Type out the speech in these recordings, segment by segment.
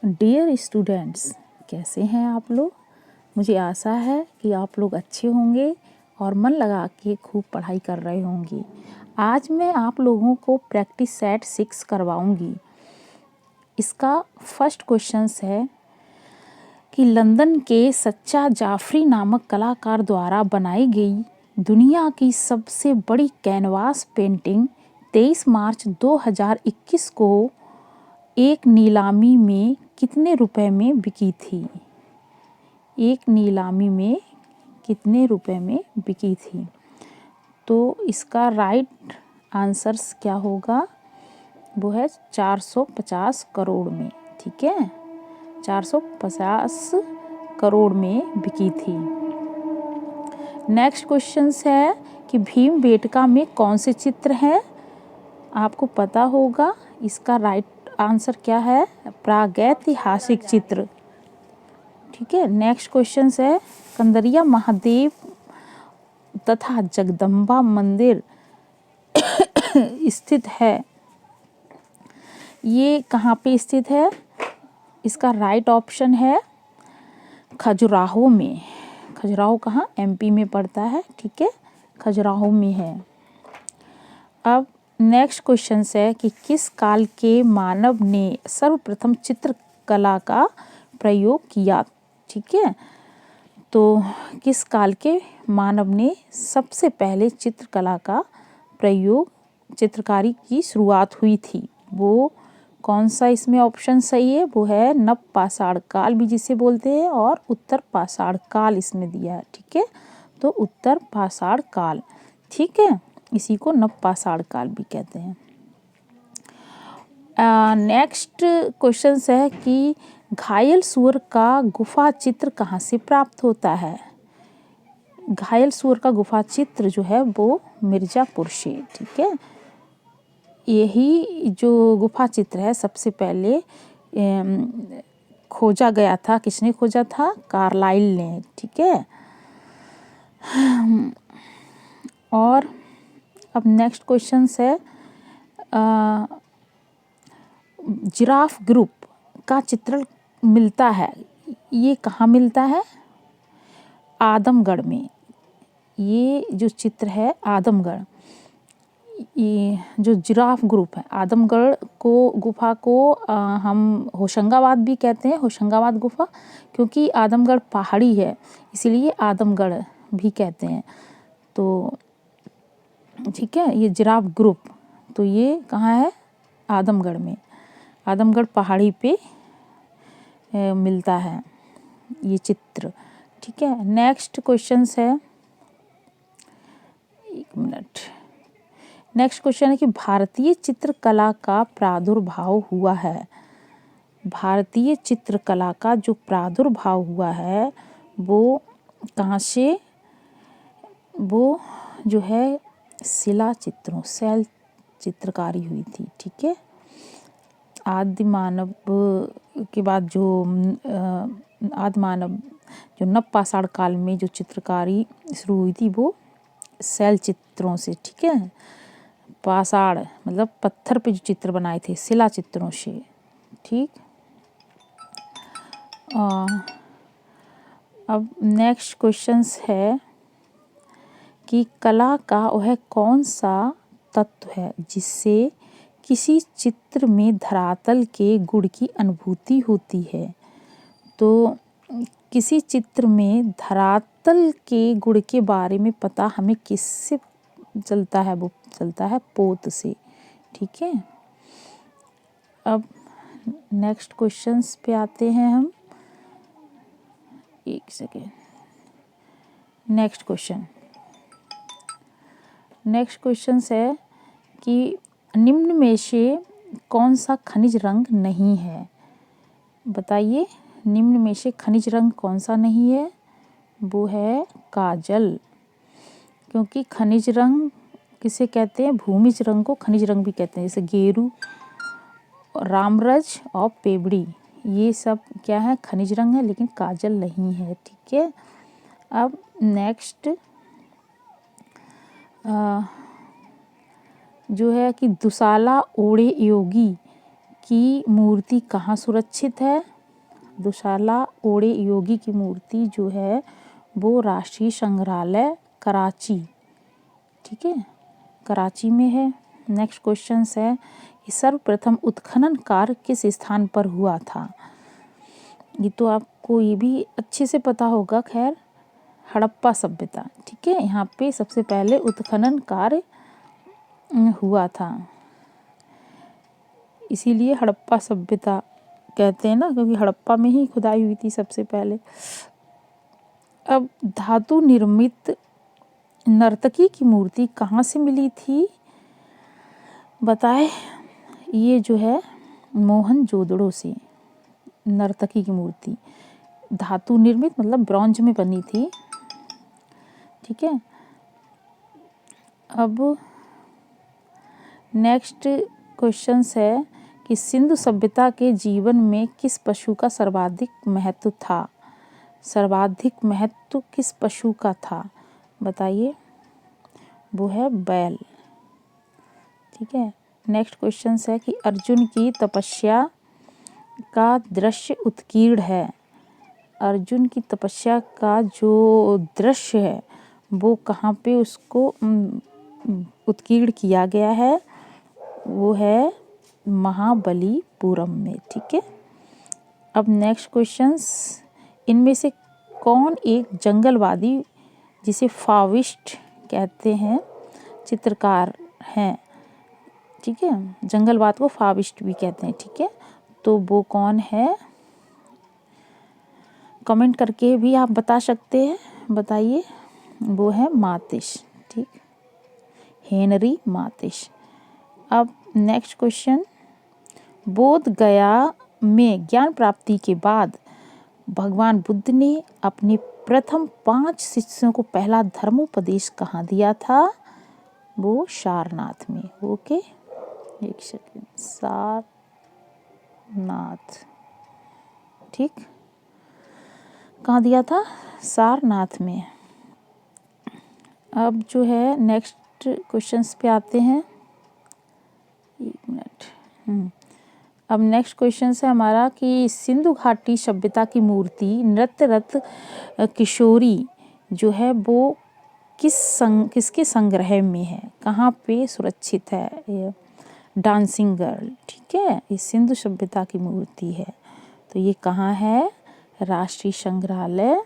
Dear students, कैसे हैं आप लोग। मुझे आशा है कि आप लोग अच्छे होंगे और मन लगा के खूब पढ़ाई कर रहे होंगे। आज मैं आप लोगों को प्रैक्टिस सेट 6 करवाऊंगी। इसका फर्स्ट क्वेश्चन है कि लंदन के सच्चा जाफरी नामक कलाकार द्वारा बनाई गई दुनिया की सबसे बड़ी कैनवास पेंटिंग 23 मार्च 2021 को एक नीलामी में कितने रुपए में बिकी थी। एक नीलामी में कितने रुपए में बिकी थी। तो इसका राइट आंसर्स क्या होगा, वो है 450 करोड़ में। ठीक है, 450 करोड़ में बिकी थी। नेक्स्ट क्वेश्चन है कि भीमबेटका में कौन से चित्र हैं। आपको पता होगा। इसका राइट आंसर क्या है, प्रागैतिहासिक चित्र। ठीक है। नेक्स्ट क्वेश्चन है कंदरिया महादेव तथा जगदम्बा मंदिर स्थित है, ये कहाँ पे स्थित है। इसका राइट ऑप्शन है खजुराहो में। खजुराहो कहाँ, एमपी में पड़ता है। ठीक है, खजुराहो में है। अब नेक्स्ट क्वेश्चन है कि किस काल के मानव ने सर्वप्रथम चित्रकला का प्रयोग किया। ठीक है, तो किस काल के मानव ने सबसे पहले चित्रकला का प्रयोग, चित्रकारी की शुरुआत हुई थी, वो कौन सा इसमें ऑप्शन सही है। वो है नवपाषाण काल भी जिसे बोलते हैं, और उत्तर पाषाण काल इसमें दिया है। ठीक है, तो उत्तर पाषाण काल। ठीक है, इसी को नवपाषाण काल भी कहते हैं। नेक्स्ट क्वेश्चन है कि घायल सूअर का गुफा चित्र कहाँ से प्राप्त होता है। घायल सूअर का गुफा चित्र जो है वो मिर्जापुर से। ठीक है, यही जो गुफा चित्र है सबसे पहले खोजा गया था। किसने खोजा था, कार्लाइल ने। ठीक है, और अब नेक्स्ट क्वेश्चन है जिराफ ग्रुप का चित्रण मिलता है, ये कहाँ मिलता है, आदमगढ़ में। ये जो चित्र है आदमगढ़, ये जो जिराफ ग्रुप है आदमगढ़ को, गुफा को हम होशंगाबाद भी कहते हैं, होशंगाबाद गुफा, क्योंकि आदमगढ़ पहाड़ी है इसीलिए आदमगढ़ भी कहते हैं। तो ठीक है, ये जिराफ ग्रुप तो ये कहाँ है, आदमगढ़ में। आदमगढ़ पहाड़ी पे मिलता है ये चित्र। ठीक है, नेक्स्ट क्वेश्चन है, एक मिनट। नेक्स्ट क्वेश्चन है कि भारतीय चित्रकला का प्रादुर्भाव हुआ है। भारतीय चित्रकला का जो प्रादुर्भाव हुआ है वो कहाँ से, वो जो है शिला चित्रों, शैल चित्रकारी हुई थी। ठीक है, आदि मानव के बाद जो आदि मानव जो नवपाषाण काल में जो चित्रकारी शुरू हुई थी वो शैल चित्रों से। ठीक है, पाषाण मतलब पत्थर पे जो चित्र बनाए थे, शिला चित्रों से। ठीक, अब नेक्स्ट क्वेश्चन है कि कला का वह कौन सा तत्व है जिससे किसी चित्र में धरातल के गुण की अनुभूति होती है। तो किसी चित्र में धरातल के गुण के बारे में पता हमें किससे चलता है, वो चलता है पोत से। ठीक है, अब नेक्स्ट क्वेश्चंस पे आते हैं हम। एक सेकेंड। नेक्स्ट क्वेश्चन है कि निम्न में से कौन सा खनिज रंग नहीं है। बताइए, निम्न में से खनिज रंग कौन सा नहीं है। वो है काजल, क्योंकि खनिज रंग किसे कहते हैं, भूमिज रंग को खनिज रंग भी कहते हैं। जैसे गेरू, रामरज और पेबड़ी, ये सब क्या है, खनिज रंग है, लेकिन काजल नहीं है। ठीक है, अब नेक्स्ट जो है कि दुसाला ओड़े योगी की मूर्ति कहाँ सुरक्षित है। दुशाला ओड़े योगी की मूर्ति जो है वो राष्ट्रीय संग्रहालय कराची, ठीक है, कराची में है। नेक्स्ट क्वेश्चन है कि सर्वप्रथम उत्खनन कार्य किस स्थान पर हुआ था। ये तो आपको ये भी अच्छे से पता होगा, खैर हड़प्पा सभ्यता, ठीक है, यहाँ पे सबसे पहले उत्खनन कार्य हुआ था, इसीलिए हड़प्पा सभ्यता कहते हैं ना, क्योंकि हड़प्पा में ही खुदाई हुई थी सबसे पहले। अब धातु निर्मित नर्तकी की मूर्ति कहाँ से मिली थी बताए। ये जो है मोहनजोदड़ो से नर्तकी की मूर्ति, धातु निर्मित मतलब ब्रॉन्ज में बनी थी, ठीक है। अब नेक्स्ट क्वेश्चन है कि सिंधु सभ्यता के जीवन में किस पशु का सर्वाधिक महत्व था। सर्वाधिक महत्व किस पशु का था बताइए। वो है बैल, ठीक है। नेक्स्ट क्वेश्चन है कि अर्जुन की तपस्या का दृश्य उत्कीर्ण है। अर्जुन की तपस्या का जो दृश्य है वो कहाँ पे उसको उत्कीर्ण किया गया है, वो है महाबलीपुरम में, ठीक है। अब नेक्स्ट क्वेश्चंस, इनमें से कौन एक जंगलवादी जिसे फाविस्ट कहते हैं चित्रकार हैं, ठीक है, जंगलवाद को फाविस्ट भी कहते हैं, ठीक है। तो वो कौन है, कमेंट करके भी आप बता सकते हैं, बताइए। वो है मातिश, ठीक, हेनरी मातिश। अब नेक्स्ट क्वेश्चन, बोध गया में ज्ञान प्राप्ति के बाद भगवान बुद्ध ने अपने प्रथम 5 शिष्यों को पहला धर्मोपदेश कहाँ दिया था। वो सारनाथ में, ओके, एक सेकेंड, सारनाथ, ठीक, कहाँ दिया था, सारनाथ में। अब जो है नेक्स्ट क्वेश्चंस पे आते हैं, एक मिनट। अब नेक्स्ट क्वेश्चन है हमारा कि सिंधु घाटी सभ्यता की मूर्ति नृत्य रथ किशोरी जो है वो किसके संग्रह में है, कहाँ पे सुरक्षित है। ये डांसिंग गर्ल, ठीक है, ये सिंधु सभ्यता की मूर्ति है, तो ये कहाँ है, राष्ट्रीय संग्रहालय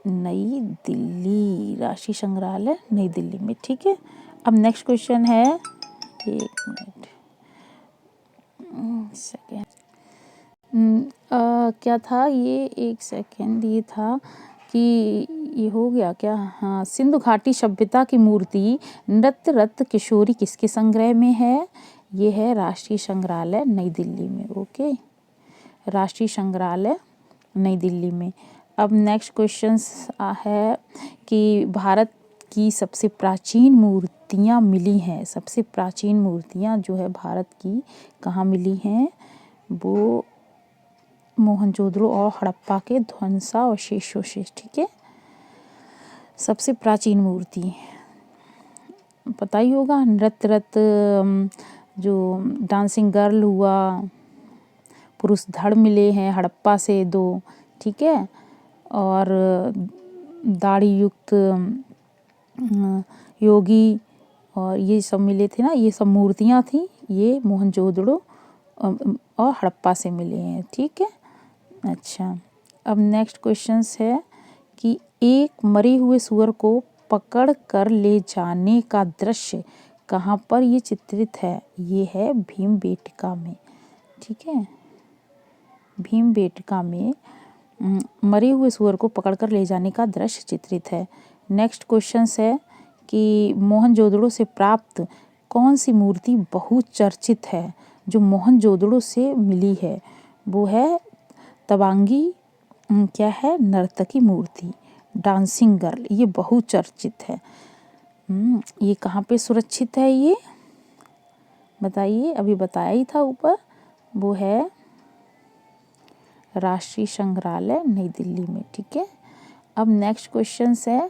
नई दिल्ली, राष्ट्रीय संग्रहालय नई दिल्ली में, ठीक है। अब नेक्स्ट क्वेश्चन है, एक मिनट सेकेंड, क्या था ये, एक सेकेंड, ये था कि ये हो गया क्या, हाँ, सिंधु घाटी सभ्यता की मूर्ति नृत्य रथ किशोरी किसके संग्रह में है, ये है राष्ट्रीय संग्रहालय नई दिल्ली में, ओके, राष्ट्रीय संग्रहालय नई दिल्ली में। अब नेक्स्ट क्वेश्चन है कि भारत की सबसे प्राचीन मूर्तियाँ मिली हैं, सबसे प्राचीन मूर्तियाँ जो है भारत की कहाँ मिली हैं, वो मोहनजोदड़ो और हड़प्पा के ध्वंसावशेषों से, ठीक है। सबसे प्राचीन मूर्ति पता ही होगा, नृत्य रथ, जो डांसिंग गर्ल हुआ, पुरुष धड़ मिले हैं हड़प्पा से 2, ठीक है, और दाढ़ी युक्त योगी और ये सब मिले थे ना, ये सब मूर्तियाँ थी, ये मोहनजोदड़ो और हड़प्पा से मिले हैं, ठीक है। अच्छा, अब नेक्स्ट क्वेश्चन है कि एक मरे हुए सूअर को पकड़ कर ले जाने का दृश्य कहाँ पर ये चित्रित है, ये है भीमबेटका में, ठीक है, भीमबेटका में मरे हुए सूअर को पकड़कर ले जाने का दृश्य चित्रित है। नेक्स्ट क्वेश्चन है कि मोहनजोदड़ो से प्राप्त कौन सी मूर्ति बहुचर्चित है, जो मोहनजोदड़ो से मिली है, वो है तवांगी, क्या है, नर्तकी मूर्ति, डांसिंग गर्ल, ये बहुचर्चित है। ये कहाँ पे सुरक्षित है, ये बताइए, अभी बताया ही था ऊपर, वो है राष्ट्रीय संग्रहालय नई दिल्ली में, ठीक है। अब नेक्स्ट क्वेश्चन है,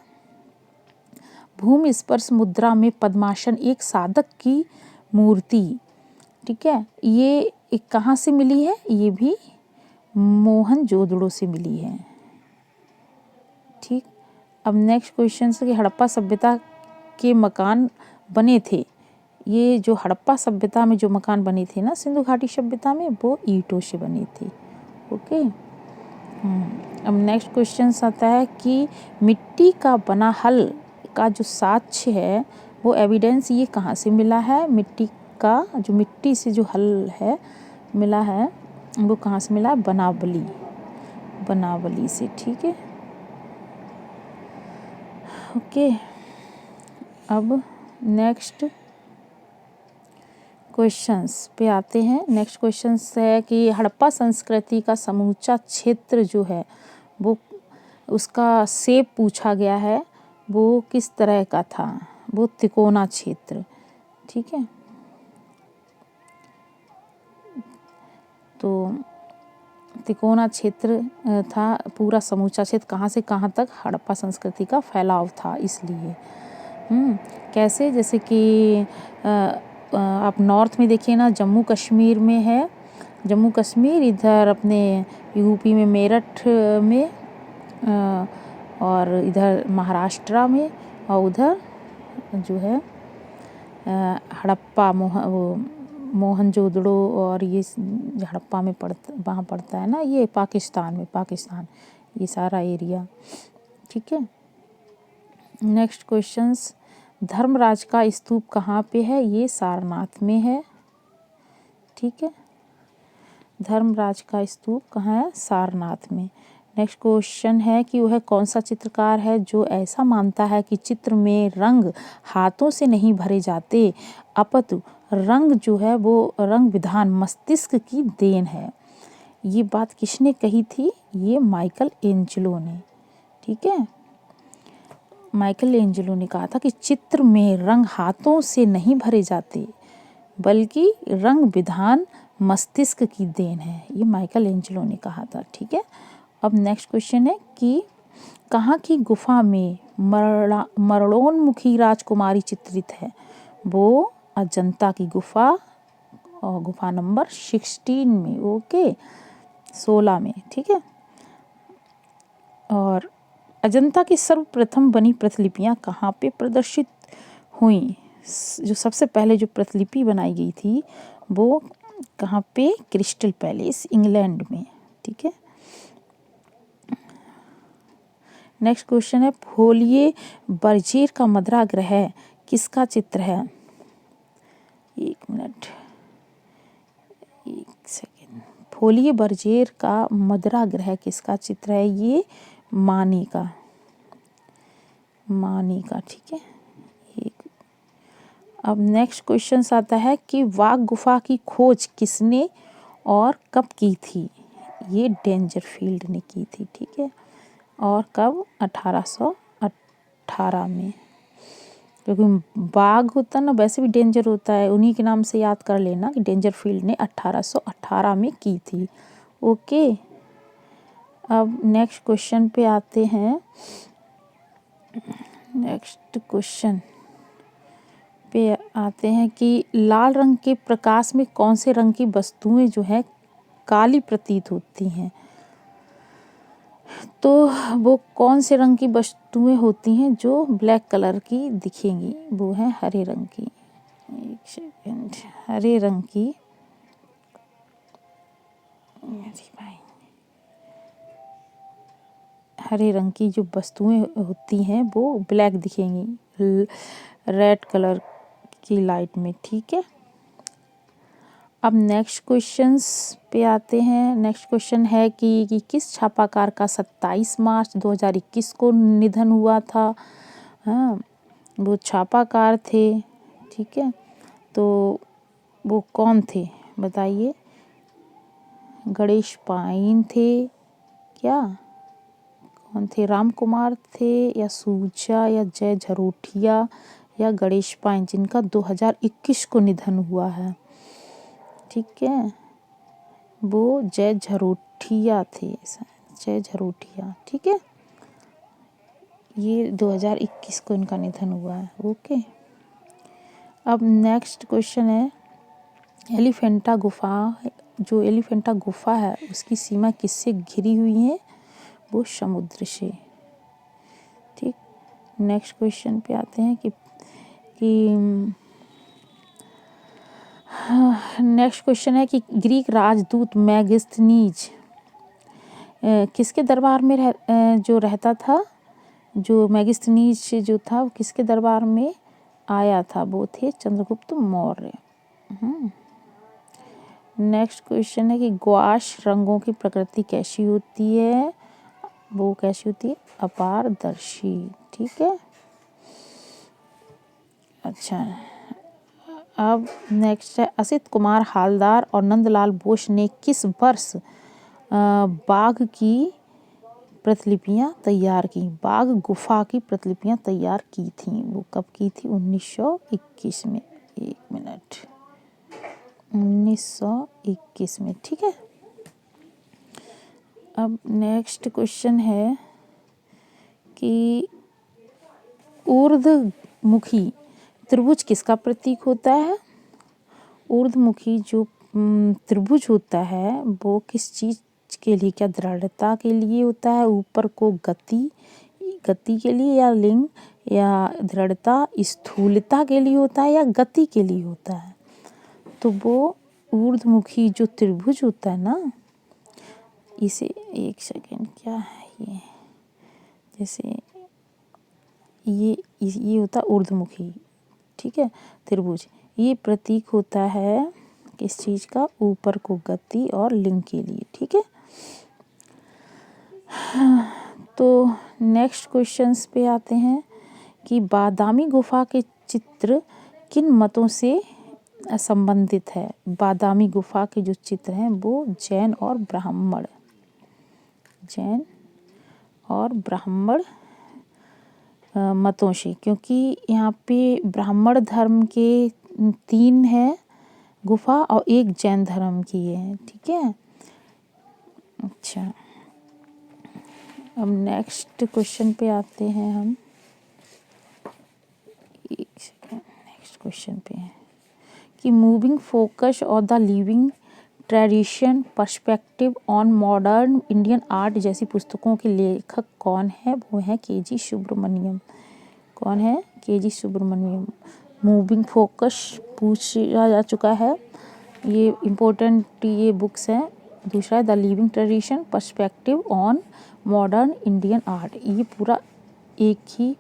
भूमि स्पर्श मुद्रा में पद्मासन एक साधक की मूर्ति, ठीक है, ये कहाँ से मिली है, ये भी मोहनजोदड़ो से मिली है। ठीक। अब नेक्स्ट क्वेश्चन है कि हड़प्पा सभ्यता के मकान बने थे। ये जो हड़प्पा सभ्यता में जो मकान बने थे ना सिंधु घाटी सभ्यता में, वो ईंटों से बने थे। ओके। अब नेक्स्ट क्वेश्चन आता है कि मिट्टी का बना हल का जो साक्ष्य है, वो एविडेंस ये कहाँ से मिला है? मिट्टी से जो हल है मिला है, वो कहाँ से मिला? बनावली से। ठीक है। ओके। अब नेक्स्ट क्वेश्चंस पे आते हैं। नेक्स्ट क्वेश्चंस है कि हड़प्पा संस्कृति का समूचा क्षेत्र जो है, वो उसका शेप पूछा गया है, वो किस तरह का था? वो तिकोना क्षेत्र। ठीक है। तो तिकोना क्षेत्र था पूरा समूचा क्षेत्र। कहाँ से कहाँ तक हड़प्पा संस्कृति का फैलाव था, इसलिए। कैसे? जैसे कि आप नॉर्थ में देखिए ना, जम्मू कश्मीर में है, जम्मू कश्मीर, इधर अपने यूपी में मेरठ में, और इधर महाराष्ट्र में, और उधर जो है हड़प्पा मोहनजोदड़ो, और ये हड़प्पा में वहाँ पड़ता है ना, ये पाकिस्तान, ये सारा एरिया। ठीक है। नेक्स्ट क्वेश्चंस, धर्मराज का स्तूप कहाँ पे है? ये सारनाथ में है। ठीक है। धर्मराज का स्तूप कहाँ है? सारनाथ में। नेक्स्ट क्वेश्चन है कि वह कौन सा चित्रकार है जो ऐसा मानता है कि चित्र में रंग हाथों से नहीं भरे जाते, अपितु रंग जो है वो रंग विधान मस्तिष्क की देन है? ये बात किसने कही थी? ये माइकल एंजेलो ने। ठीक है। माइकल एंजेलो ने कहा था कि चित्र में रंग हाथों से नहीं भरे जाते, बल्कि रंग विधान मस्तिष्क की देन है। ये माइकल एंजेलो ने कहा था। ठीक है। अब नेक्स्ट क्वेश्चन है कि कहाँ की गुफा में मरणोन्मुखी राजकुमारी चित्रित है? वो अजंता की गुफा, और गुफा नंबर 16 में। ओके, 16 में। ठीक है। और अजंता की सर्वप्रथम बनी प्रतिलिपियां कहाँ पे प्रदर्शित हुई? जो सबसे पहले जो प्रतिलिपि बनाई गई थी, वो कहाँ पे? क्रिस्टल पैलेस, इंग्लैंड में। ठीक है। नेक्स्ट क्वेश्चन है, फोलिये बर्जेर का मदरा ग्रह किसका चित्र है? एक मिनट, एक सेकेंड। फोलिये बर्जेर का मदरा ग्रह किसका चित्र है? ये मानी का। ठीक है। अब नेक्स्ट क्वेश्चन आता है कि वाघ गुफा की खोज किसने और कब की थी? ये डेंजरफील्ड ने की थी। ठीक है। और कब? 1818 में। क्योंकि बाघ होता ना, वैसे भी डेंजर होता है, उन्हीं के नाम से याद कर लेना कि डेंजरफील्ड ने 1818 में की थी। ओके। अब नेक्स्ट क्वेश्चन पे आते हैं। नेक्स्ट क्वेश्चन पे आते हैं कि लाल रंग के प्रकाश में कौन से रंग की वस्तुएं जो है काली प्रतीत होती हैं? तो वो कौन से रंग की वस्तुएं होती हैं जो ब्लैक कलर की दिखेंगी? वो है हरे रंग की। एक सेकेंड, हरे रंग की, हरे रंग की जो वस्तुएं होती हैं वो ब्लैक दिखेंगी रेड कलर की लाइट में। ठीक है। अब नेक्स्ट क्वेश्चंस पे आते हैं। नेक्स्ट क्वेश्चन है कि किस छापाकार का 27 मार्च 2021 को निधन हुआ था? हाँ, वो छापाकार थे। ठीक है। तो वो कौन थे बताइए? गणेश पाइन थे क्या? कौन थे? राम कुमार थे, या सूजा, या जय झरोठिया, या गणेश पाइन, जिनका 2021 को निधन हुआ है? ठीक है। वो जय झरोठिया थे, जय झरोठिया। ठीक है। ये 2021 को इनका निधन हुआ है। ओके। अब नेक्स्ट क्वेश्चन है, एलिफेंटा गुफा जो एलिफेंटा गुफा है उसकी सीमा किससे घिरी हुई है? वो समुद्र से। ठीक, नेक्स्ट क्वेश्चन पे आते हैं कि नेक्स्ट क्वेश्चन है कि ग्रीक राजदूत मैगस्थनीज किसके दरबार में जो रहता था? जो मैगस्थनीज जो था वो किसके दरबार में आया था? वो थे चंद्रगुप्त मौर्य। नेक्स्ट क्वेश्चन है कि गौश रंगों की प्रकृति कैसी होती है? वो कैसी होती है? अपारदर्शी। ठीक है, अच्छा। अब नेक्स्ट है असित कुमार हालदार और नंदलाल बोस ने किस वर्ष बाघ की प्रतिलिपियां तैयार की? बाघ गुफा की प्रतिलिपियां तैयार की थी। वो कब की थी? 1921 में। एक मिनट, 1921 में। ठीक है, अब नेक्स्ट क्वेश्चन है कि ऊर्ध्वमुखी त्रिभुज किसका प्रतीक होता है? ऊर्ध्वमुखी जो त्रिभुज होता है वो किस चीज के लिए? क्या दृढ़ता के लिए होता है? ऊपर को गति के लिए, या लिंग, या दृढ़ता स्थूलता के लिए होता है, या गति के लिए होता है? तो वो ऊर्ध्वमुखी जो त्रिभुज होता है ना, इसे एक सेकेंड, क्या है ये, जैसे ये होता है ऊर्ध्वमुखी। ठीक है, त्रिभुज ये प्रतीक होता है किस चीज का? ऊपर को गति और लिंग के लिए। ठीक है, तो नेक्स्ट क्वेश्चंस पे आते हैं कि बादामी गुफा के चित्र किन मतों से संबंधित है? बादामी गुफा के जो चित्र हैं वो जैन और ब्राह्मण मतों से, क्योंकि यहाँ पे ब्राह्मण धर्म के 3 है गुफा और एक जैन धर्म की है। ठीक है, अच्छा। अब नेक्स्ट क्वेश्चन पे आते हैं हम। एक सेकेंड, नेक्स्ट क्वेश्चन पे है कि मूविंग फोकस और the living tradition perspective on modern Indian art जैसी पुस्तकों के लेखक कौन है? वो है के.जी. सुब्रमण्यम। कौन है? के.जी. सुब्रमण्यम। मूविंग फोकस पूछा जा चुका है, ये इम्पोर्टेंट ये बुक्स हैं। दूसरा है the living tradition perspective on modern Indian art, ये पूरा एक ही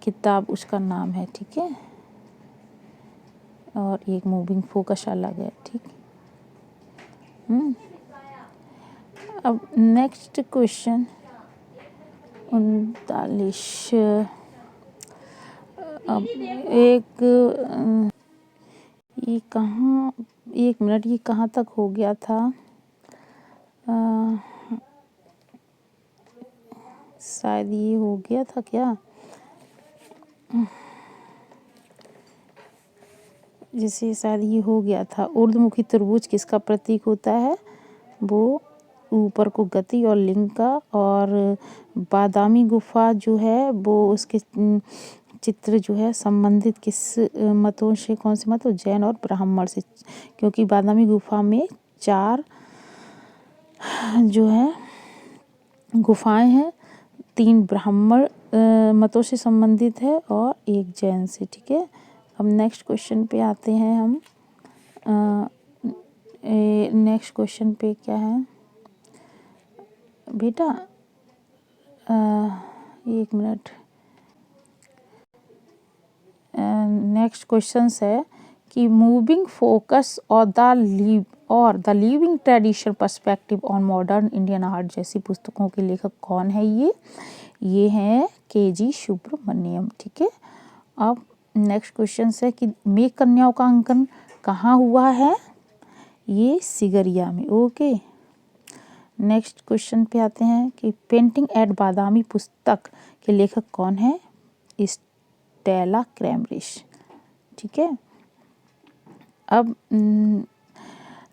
किताब उसका नाम है। ठीक है, और एक मूविंग फोकस अलग है। ठीक, अब नेक्स्ट क्वेश्चन 39। अब ये कहाँ, एक मिनट, ये कहाँ तक हो गया था? शायद ये हो गया था क्या? जैसे शायद ये हो गया था। ऊर्ध्वमुखी त्रिभुज किसका प्रतीक होता है? वो ऊपर को गति और लिंग का। और बादामी गुफा जो है वो उसके चित्र जो है संबंधित किस मतों से? कौन से मत? जैन और ब्राह्मण से, क्योंकि बादामी गुफा में 4 जो है गुफाएं हैं, 3 ब्राह्मण मतों से संबंधित है और एक जैन से। ठीक है, अब नेक्स्ट क्वेश्चन पे आते हैं हम। नेक्स्ट क्वेश्चन पे क्या है बेटा? एक मिनट, नेक्स्ट क्वेश्चन है कि मूविंग फोकस और the living tradition perspective on modern Indian art जैसी पुस्तकों के लेखक कौन है? ये हैं के.जी. सुब्रमण्यम। ठीक है, अब नेक्स्ट क्वेश्चन है कि मेघ कन्याओं का अंकन कहाँ हुआ है? ये सिगरिया में। ओके, नेक्स्ट क्वेश्चन पे आते हैं कि पेंटिंग एट बादामी पुस्तक के लेखक कौन है? स्टेला क्रैमरिश। ठीक है, अब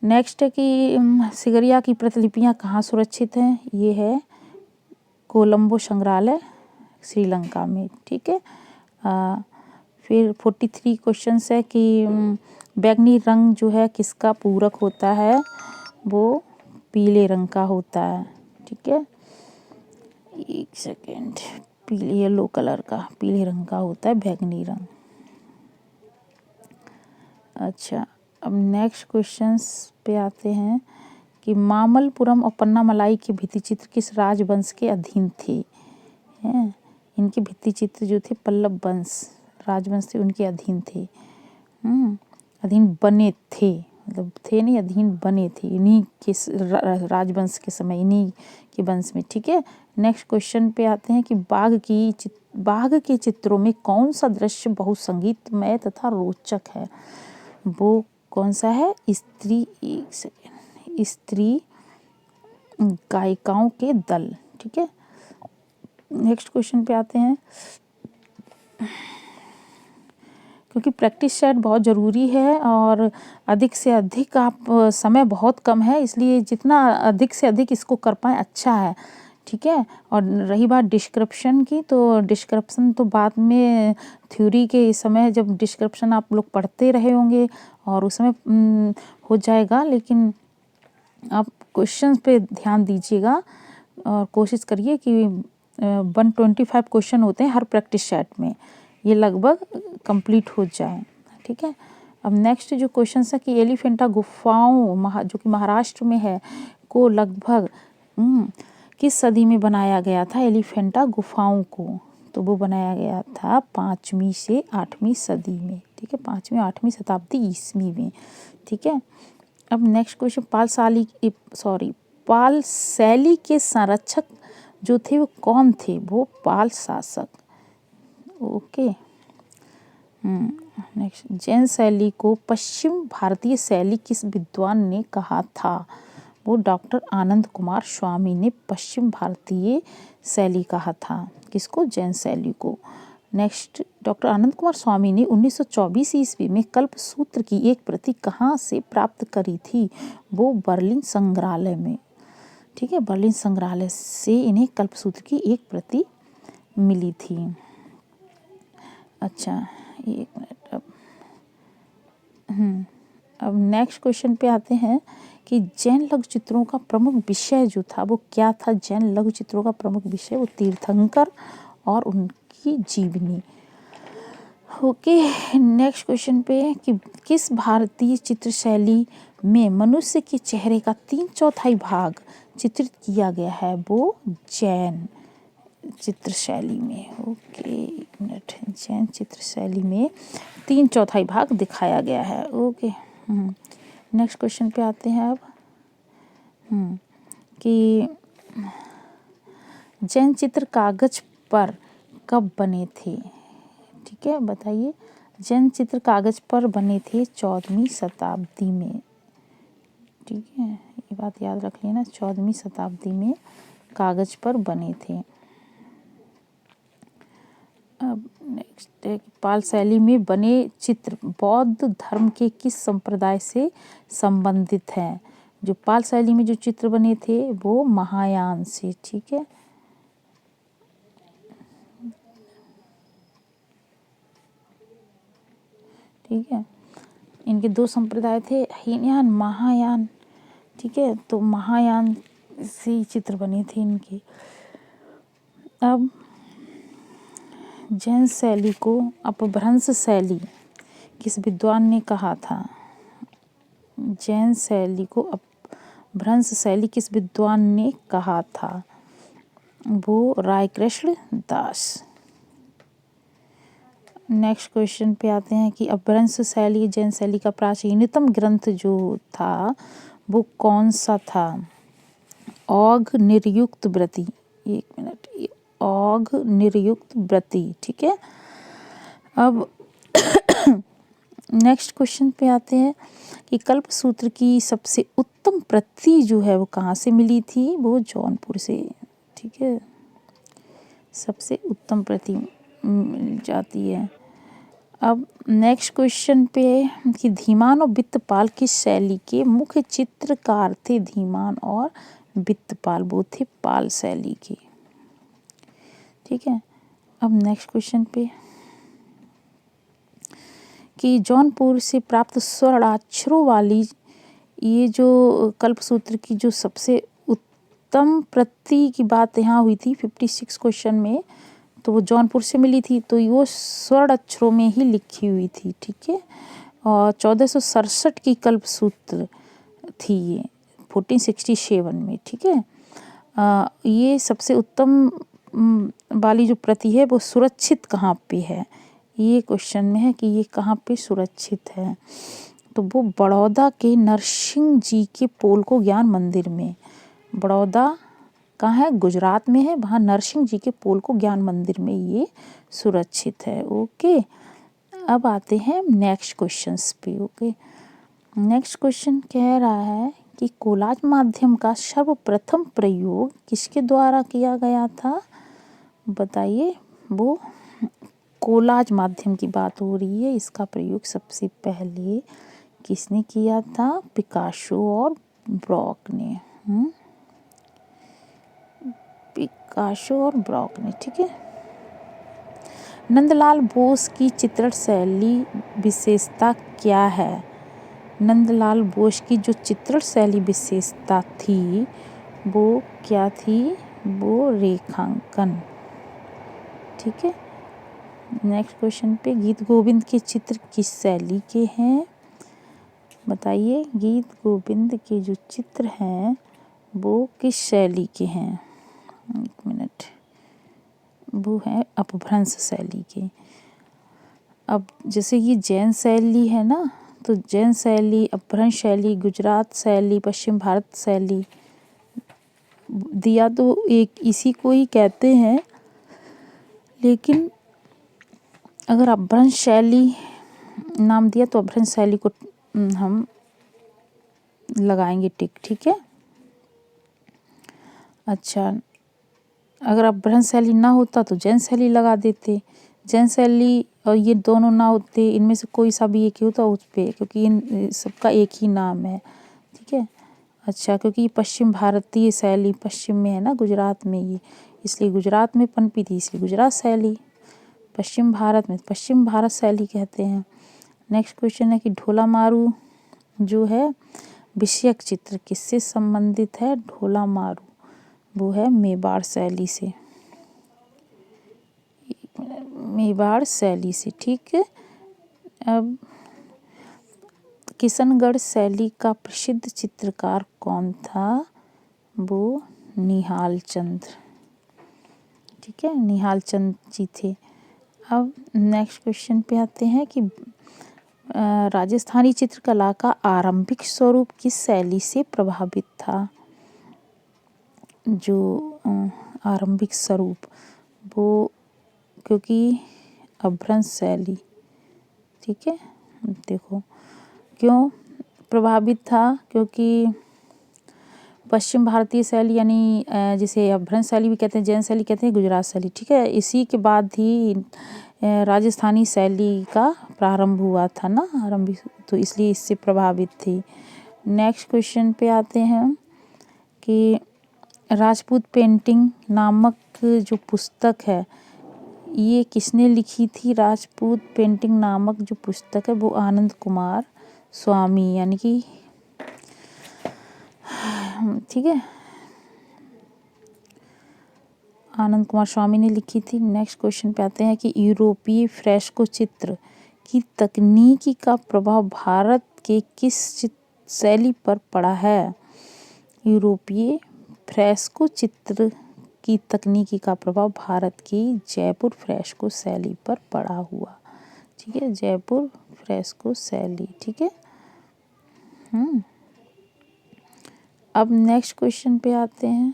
नेक्स्ट है कि सिगरिया की प्रतिलिपियां कहाँ सुरक्षित हैं? ये है कोलंबो संग्रहालय, श्रीलंका में। ठीक है, फिर 43 क्वेश्चन है कि बैंगनी रंग जो है किसका पूरक होता है? वो पीले रंग का होता है। ठीक है, एक सेकेंड, पीले येलो कलर का, पीले रंग का होता है, बैंगनी रंग। अच्छा, अब नेक्स्ट क्वेश्चंस पे आते हैं कि मामल्लपुरम और पन्नामलाई के भित्ति चित्र किस राजवंश के अधीन थे? हैं, इनके भित्ति चित्र जो थे पल्लव वंश राजवंश थे, उनके अधीन थे। अधीन बने थे, मतलब थे नहीं, अधीन बने थे इन्हीं के राजवंश के समय, इन्हीं के वंश में। ठीक है, नेक्स्ट क्वेश्चन पे आते हैं कि बाघ के चित्रों में कौन सा दृश्य बहुत संगीतमय तथा रोचक है? वो कौन सा है? स्त्री गायिकाओं के दल। ठीक है, नेक्स्ट क्वेश्चन पे आते हैं, क्योंकि प्रैक्टिस सेट बहुत ज़रूरी है और अधिक से अधिक आप समय बहुत कम है, इसलिए जितना अधिक से अधिक इसको कर पाएँ अच्छा है। ठीक है, और रही बात डिस्क्रिप्शन की, तो डिस्क्रिप्शन तो बाद में थ्योरी के समय जब डिस्क्रिप्शन आप लोग पढ़ते रहे होंगे और उस समय हो जाएगा, लेकिन आप क्वेश्चंस पे ध्यान दीजिएगा और कोशिश करिए कि 125 क्वेश्चन होते हैं हर प्रैक्टिस सेट में, ये लगभग कंप्लीट हो जाए। ठीक है, अब नेक्स्ट जो क्वेश्चन है कि एलिफेंटा गुफाओं जो कि महाराष्ट्र में है को लगभग किस सदी में बनाया गया था? एलिफेंटा गुफाओं को तो वो बनाया गया था 5वीं से 8वीं सदी में। ठीक है, 5वीं 8वीं शताब्दी ईस्वी में। ठीक है, अब नेक्स्ट क्वेश्चन पाल शैली के संरक्षक जो थे वो कौन थे? वो पाल शासक। ओके, नेक्स्ट, जैन शैली को पश्चिम भारतीय शैली किस विद्वान ने कहा था? वो डॉक्टर आनंद कुमार स्वामी ने पश्चिम भारतीय शैली कहा था। किसको? जैन शैली को। नेक्स्ट, डॉक्टर आनंद कुमार स्वामी ने 1924 ईस्वी में कल्पसूत्र की एक प्रति कहाँ से प्राप्त करी थी? वो बर्लिन संग्रहालय में। ठीक है, बर्लिन संग्रहालय से इन्हें कल्पसूत्र की एक प्रति मिली थी। अच्छा, एक मिनट, अब नेक्स्ट क्वेश्चन पे आते हैं कि जैन लघु चित्रों का प्रमुख विषय जो था वो क्या था? जैन लघु चित्रों का प्रमुख विषय वो तीर्थंकर और उनकी जीवनी। ओके, नेक्स्ट क्वेश्चन पे कि किस भारतीय चित्र शैली में मनुष्य के चेहरे का 3/4 भाग चित्रित किया गया है? वो जैन चित्र शैली में। ओके, एक मिनट, जैन चित्र शैली में 3/4 भाग दिखाया गया है। ओके, नेक्स्ट क्वेश्चन पे आते हैं अब कि जैन चित्र कागज पर कब बने थे? ठीक है, बताइए। जैन चित्र कागज पर बने थे 14वीं शताब्दी में। ठीक है, ये बात याद रख लेना, 14वीं शताब्दी में कागज पर बने थे। अब नेक्स्ट है कि पाल शैली में बने चित्र बौद्ध धर्म के किस संप्रदाय से संबंधित हैं? जो पाल शैली में जो चित्र बने थे वो महायान से। ठीक है, ठीक है, इनके 2 संप्रदाय थे, हीनयान, महायान। ठीक है, तो महायान से चित्र बने थे इनके। अब जैन शैली को अपभ्रंश शैली किस विद्वान ने कहा था? जैन शैली को अपभ्रंश शैली किस विद्वान ने कहा था? वो रायकृष्ण दास। नेक्स्ट क्वेश्चन पे आते हैं कि अपभ्रंश शैली जैन शैली का प्राचीनतम ग्रंथ जो था वो कौन सा था? औघ निर्युक्त व्रति। एक मिनट, औघ निर्युक्त व्रति। ठीक है, अब नेक्स्ट क्वेश्चन पे आते हैं कि कल्पसूत्र की सबसे उत्तम प्रति जो है वो कहाँ से मिली थी? वो जौनपुर से। ठीक है, सबसे उत्तम प्रति मिल जाती है। अब नेक्स्ट क्वेश्चन पे कि धीमान और वित्तपाल किस शैली के मुख्य चित्रकार थे? धीमान और वित्तपाल वो थे पाल शैली के। ठीक है, अब नेक्स्ट क्वेश्चन पे कि जौनपुर से प्राप्त स्वर्णाक्षरों वाली ये जो कल्पसूत्र की जो सबसे उत्तम प्रति की बात यहाँ हुई थी 56 क्वेश्चन में, तो वो जौनपुर से मिली थी, तो वो स्वर्ण अक्षरों में ही लिखी हुई थी, ठीक है। और 1467 की कल्पसूत्र थी ये 1467 में, ठीक है। ये सबसे उत्तम वाली जो प्रति है वो सुरक्षित कहाँ पे है, ये क्वेश्चन में है कि ये कहाँ पे सुरक्षित है। तो वो बड़ौदा के नरसिंह जी के पोलको ज्ञान मंदिर में, बड़ौदा कहाँ है, गुजरात में है, वहाँ नरसिंह जी के पोलको ज्ञान मंदिर में ये सुरक्षित है। ओके, अब आते हैं नेक्स्ट क्वेश्चंस पे। ओके, नेक्स्ट क्वेश्चन कह रहा है कि कोलाज माध्यम का सर्वप्रथम प्रयोग किसके द्वारा किया गया था, बताइए। वो कोलाज माध्यम की बात हो रही है, इसका प्रयोग सबसे पहले किसने किया था, पिकासो और ब्रॉक ने। पिकासो और ब्रॉक ने, ठीक है। नंदलाल बोस की चित्रण शैली विशेषता क्या है, नंदलाल बोस की जो चित्रण शैली विशेषता थी वो क्या थी, वो रेखांकन, ठीक है। नेक्स्ट क्वेश्चन पे, गीत गोविंद के चित्र किस शैली के हैं, बताइए। गीत गोविंद के जो चित्र हैं वो किस शैली के हैं, एक मिनट, वो है अपभ्रंश शैली के। अब जैसे ये जैन शैली है ना, तो जैन शैली, अपभ्रंश शैली, गुजरात शैली, पश्चिम भारत शैली दिया तो एक इसी को ही कहते हैं, लेकिन अगर अपभ्रंश शैली नाम दिया तो अपभ्रंश शैली को हम लगाएंगे टिक, ठीक है। अच्छा, अगर अपभ्रंश शैली ना होता तो जैन शैली लगा देते, जैन शैली और ये दोनों ना होते, इनमें से कोई सा भी एक ही होता उस पे, क्योंकि इन सबका एक ही नाम है, ठीक है। अच्छा, क्योंकि ये पश्चिम भारतीय शैली पश्चिम में है ना, गुजरात में, ये इसलिए गुजरात में पनपी थी, इसलिए गुजरात शैली, पश्चिम भारत में पश्चिम भारत शैली कहते हैं। नेक्स्ट क्वेश्चन है कि ढोला मारू जो है विषयक चित्र किससे संबंधित है, ढोला मारू वो है मेवाड़ शैली से, मेवाड़ शैली से, ठीक है। अब किशनगढ़ शैली का प्रसिद्ध चित्रकार कौन था, वो निहाल चंद्र, ठीक है, निहाल चंद्र जी थे। अब नेक्स्ट क्वेश्चन पे आते हैं कि राजस्थानी चित्रकला का आरंभिक स्वरूप किस शैली से प्रभावित था, जो आरंभिक स्वरूप वो, क्योंकि अपभ्रंश शैली, ठीक है। देखो क्यों प्रभावित था, क्योंकि पश्चिम भारतीय शैली यानी जिसे अपभ्रंश शैली भी कहते हैं, जैन शैली कहते हैं, गुजरात शैली, ठीक है, इसी के बाद ही राजस्थानी शैली का प्रारंभ हुआ था ना, आरंभिक, तो इसलिए इससे प्रभावित थी। नेक्स्ट क्वेश्चन पे आते हैं कि राजपूत पेंटिंग नामक जो पुस्तक है ये किसने लिखी थी, राजपूत पेंटिंग नामक जो पुस्तक है वो आनंद कुमार स्वामी यानी कि, ठीक है, आनंद कुमार स्वामी ने लिखी थी। नेक्स्ट क्वेश्चन पे आते हैं कि यूरोपीय फ्रेस्को चित्र की तकनीकी का प्रभाव भारत के किस शैली पर पड़ा है, यूरोपीय फ्रेस्को चित्र की तकनीकी का प्रभाव भारत की जयपुर फ्रेस्को शैली पर पड़ा हुआ, ठीक है, जयपुर फ्रेस्को शैली, ठीक है। अब नेक्स्ट क्वेश्चन पे आते हैं,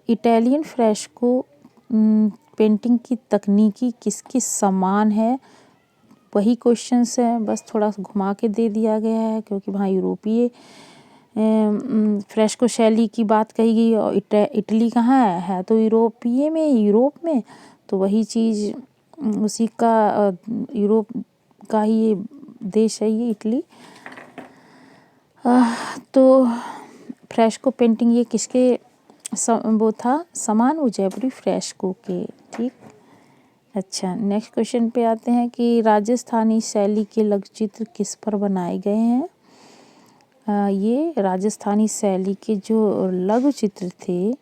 इटालियन फ्रेस्को पेंटिंग की तकनीकी किसके समान है, वही क्वेश्चंस है, बस थोड़ा घुमा के दे दिया गया है, क्योंकि वहाँ यूरोपीय फ्रेस्को शैली की बात कही गई और इटली कहाँ है तो यूरोपीय में, यूरोप में, तो वही चीज़ उसी का यूरोप का ही ये देश है ये इटली। तो फ्रेस्को पेंटिंग ये किसके वो था समान, वो जयपुरी फ्रेस्को के, ठीक। अच्छा, नेक्स्ट क्वेश्चन पे आते हैं कि राजस्थानी शैली के लघु चित्र किस पर बनाए गए हैं। ये राजस्थानी शैली के जो लघु चित्र थे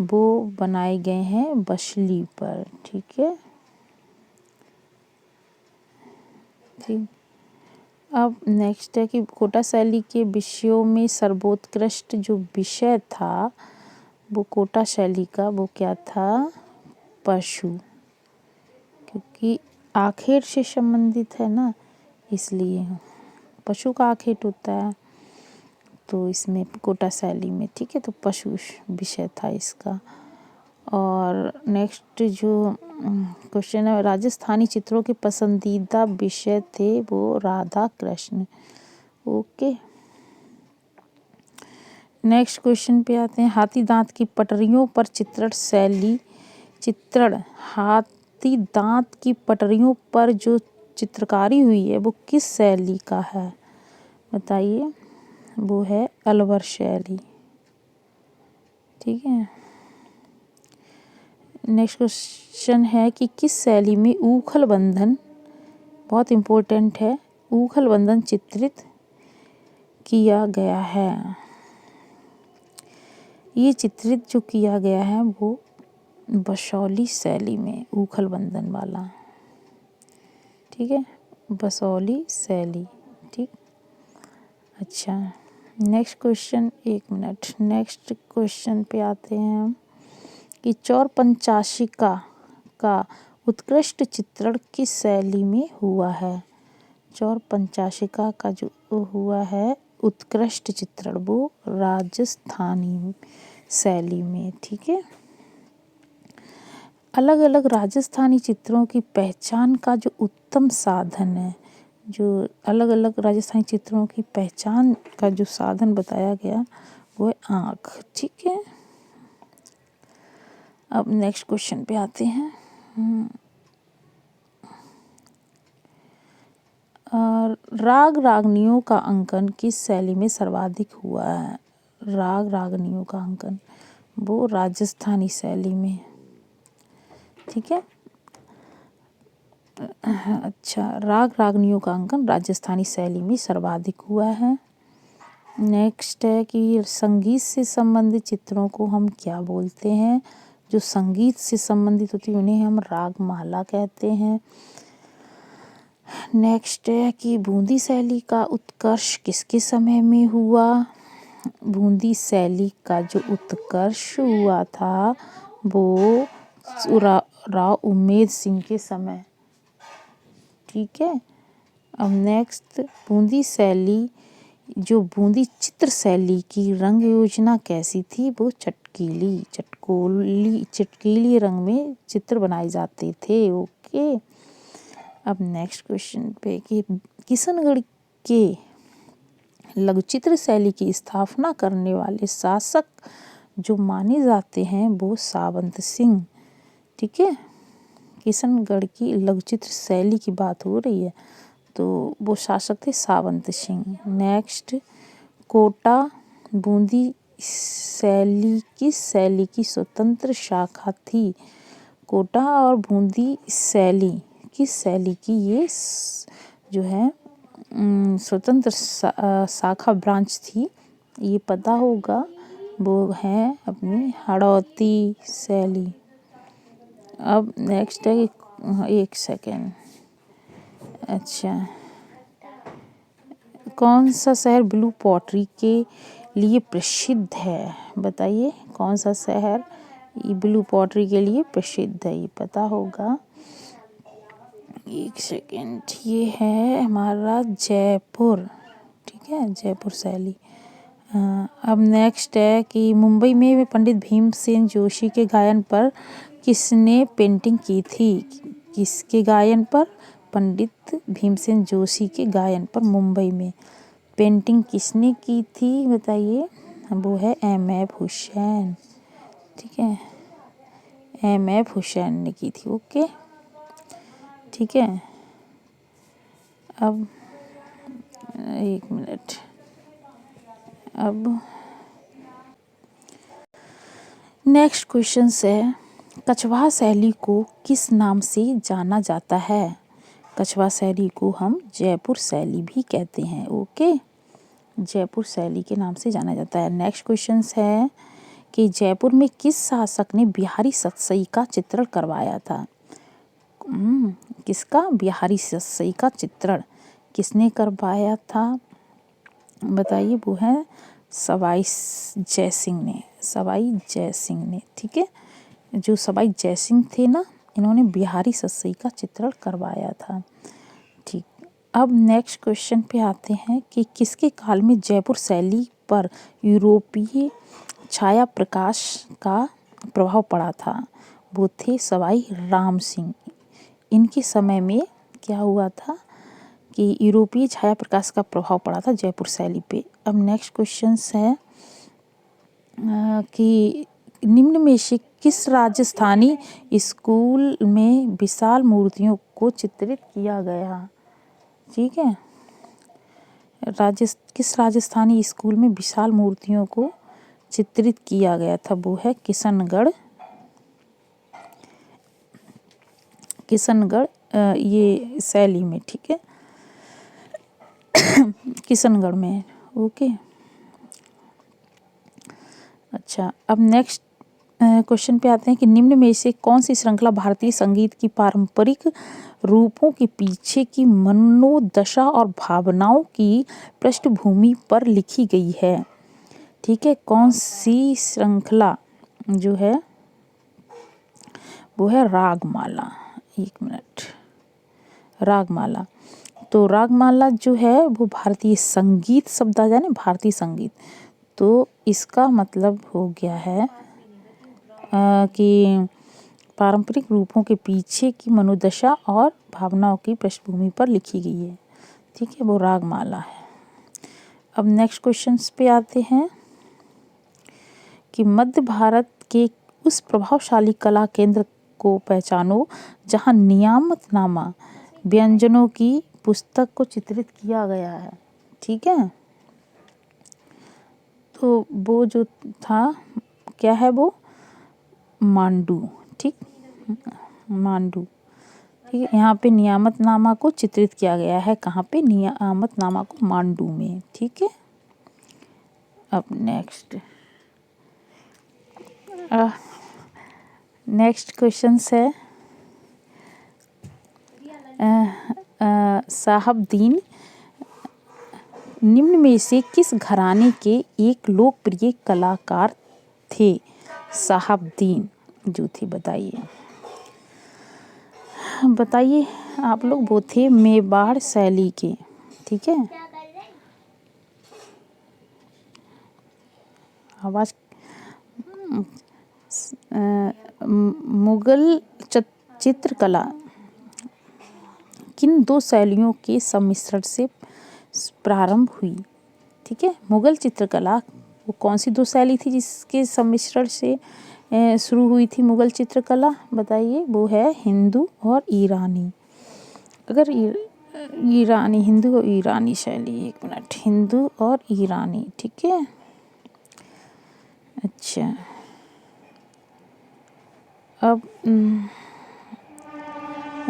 वो बनाए गए हैं बसली पर। ठीक है, ठीक। अब नेक्स्ट है कि कोटा शैली के विषयों में सर्वोत्कृष्ट जो विषय था वो कोटा शैली का वो क्या था, पशु, क्योंकि आखेट से संबंधित है ना, इसलिए पशु का आखेट होता है तो इसमें कोटा शैली में। ठीक है, तो पशु विषय था इसका। और नेक्स्ट जो क्वेश्चन है, राजस्थानी चित्रों के पसंदीदा विषय थे वो Radha Krishna. Okay, next question पे आते हैं, हाथी दांत की पटरियों पर चित्रण हाथी दांत की पटरियों पर जो चित्रकारी हुई है वो किस शैली का है, बताइए। वो है अलवर शैली। ठीक है, नेक्स्ट क्वेश्चन है कि किस शैली में ऊखल बंधन, बहुत इम्पोर्टेंट है, ऊखल बंधन चित्रित किया गया है। ये चित्रित जो किया गया है वो बसौली शैली में, ऊखल बंधन वाला। ठीक है, बसौली शैली। ठीक, अच्छा नेक्स्ट क्वेश्चन, एक मिनट, नेक्स्ट क्वेश्चन पे आते हैं हम कि चौर पंचाशिका का उत्कृष्ट चित्रण किस शैली में हुआ है। चौर पंचाशिका का जो हुआ है उत्कृष्ट चित्रण वो राजस्थानी शैली में। ठीक है, अलग अलग राजस्थानी चित्रों की पहचान का जो उत्तम साधन है, जो अलग अलग राजस्थानी चित्रों की पहचान का जो साधन बताया गया वो है आँख। ठीक है, अब नेक्स्ट क्वेश्चन पे आते हैं। राग रागनियों का अंकन किस शैली में सर्वाधिक हुआ है। राग रागनियों का अंकन वो राजस्थानी शैली में। ठीक है, अच्छा, राग रागनियों का अंकन राजस्थानी शैली में सर्वाधिक हुआ है। नेक्स्ट है कि संगीत से संबंधित चित्रों को हम क्या बोलते हैं। जो संगीत से संबंधित होती है उन्हें हम रागमाला कहते हैं। नेक्स्ट है कि बूंदी शैली का उत्कर्ष किसके समय में हुआ। बूंदी शैली का जो उत्कर्ष हुआ था वो राव उम्मेद सिंह के समय। ठीक है, अब नेक्स्ट बूंदी शैली, जो बूंदी चित्र शैली की रंग योजना कैसी थी, वो चटकीली रंग में चित्र बनाए जाते थे। ओके, अब नेक्स्ट क्वेश्चन पे कि किशनगढ़ के लघुचित्र शैली की स्थापना करने वाले शासक जो माने जाते हैं वो सावंत सिंह। ठीक है, किशनगढ़ की लघुचित्र शैली की बात हो रही है तो वो शासक थे सावंत सिंह। नेक्स्ट, कोटा बूंदी शैली की स्वतंत्र शाखा थी। कोटा और बूंदी शैली किस शैली की ये जो है स्वतंत्र शाखा ब्रांच थी, ये पता होगा, वो है अपनी हड़ौती शैली। अब नेक्स्ट है, एक सेकेंड, अच्छा, कौन सा शहर ब्लू पॉटरी के लिए प्रसिद्ध है, बताइए। कौन सा शहर ये ब्लू पॉटरी के लिए प्रसिद्ध है, ये पता होगा। एक सेकेंड, ये है हमारा जयपुर। ठीक है, जयपुर शैली। अब नेक्स्ट है कि मुंबई में पंडित भीमसेन जोशी के गायन पर किसने पेंटिंग की थी। किसके गायन पर, पंडित भीमसेन जोशी के गायन पर मुंबई में पेंटिंग किसने की थी, बताइए। वो है M.F. हुसैन। ठीक है, M.F. हुसैन ने की थी। ओके, ठीक है, अब एक मिनट, अब नेक्स्ट क्वेश्चन है कछवा शैली को किस नाम से जाना जाता है? कछवा शैली को हम जयपुर शैली भी कहते हैं। ओके, जयपुर शैली के नाम से जाना जाता है। नेक्स्ट क्वेश्चन है कि जयपुर में किस शासक ने बिहारी सतसई का चित्रण करवाया था? किसका? बिहारी सतसई का चित्रण किसने करवाया था बताइए? वो है सवाई जयसिंह ने। सवाई जयसिंह ने, ठीक है। जो सवाई जयसिंह थे ना, इन्होंने बिहारी सतसई का चित्रण करवाया था। ठीक, अब नेक्स्ट क्वेश्चन पे आते हैं कि किसके काल में जयपुर शैली पर यूरोपीय छाया प्रकाश का प्रभाव पड़ा था? वो थे सवाई राम सिंह। इनके समय में क्या हुआ था कि यूरोपीय छाया प्रकाश का प्रभाव पड़ा था जयपुर शैली पे। अब नेक्स्ट क्वेश्चन है कि निम्न में से किस राजस्थानी स्कूल में विशाल मूर्तियों को चित्रित किया गया? ठीक है, किस राजस्थानी स्कूल में विशाल मूर्तियों को चित्रित किया गया था? वो है किशनगढ़ ये शैली में, ठीक है, किशनगढ़ में। ओके, अच्छा, अब नेक्स्ट क्वेश्चन पे आते हैं कि निम्न में से कौन सी श्रृंखला भारतीय संगीत की पारंपरिक रूपों के पीछे की मनोदशा और भावनाओं की पृष्ठभूमि पर लिखी गई है? ठीक है, कौन सी श्रृंखला जो है वो है रागमाला। एक मिनट, रागमाला। तो रागमाला जो है वो भारतीय संगीत शब्द आ जाए ना, भारतीय संगीत, तो इसका मतलब हो गया है कि पारंपरिक रूपों के पीछे की मनोदशा और भावनाओं की पृष्ठभूमि पर लिखी गई है। ठीक है, वो रागमाला है। अब नेक्स्ट क्वेश्चंस पे आते हैं कि मध्य भारत के उस प्रभावशाली कला केंद्र को पहचानो जहां नियामतनामा व्यंजनों की पुस्तक को चित्रित किया गया है। ठीक है, तो वो जो था क्या है वो मांडू। ठीक, मांडू। ठीक है, यहाँ पे नियामतनामा को चित्रित किया गया है। कहाँ पे? नियामतनामा को मांडू में। ठीक है, अब नेक्स्ट क्वेश्चन है साहबदीन निम्न में से किस घराने के एक लोकप्रिय कलाकार थे? साहबदीन जो थे, बताइए आप लोग। वो थे मेवाड़ शैली के। ठीक है, आवाज मुगल चित्रकला किन दो शैलियों के सम्मिश्रण से प्रारंभ हुई? ठीक है, मुगल चित्रकला वो कौन सी दो शैली थी जिसके सम्मिश्रण से शुरू हुई थी मुगल चित्रकला? बताइए। वो है हिंदू और ईरानी। अगर ईरानी, हिंदू और ईरानी शैली। एक मिनट, हिंदू और ईरानी। ठीक है, अच्छा, अब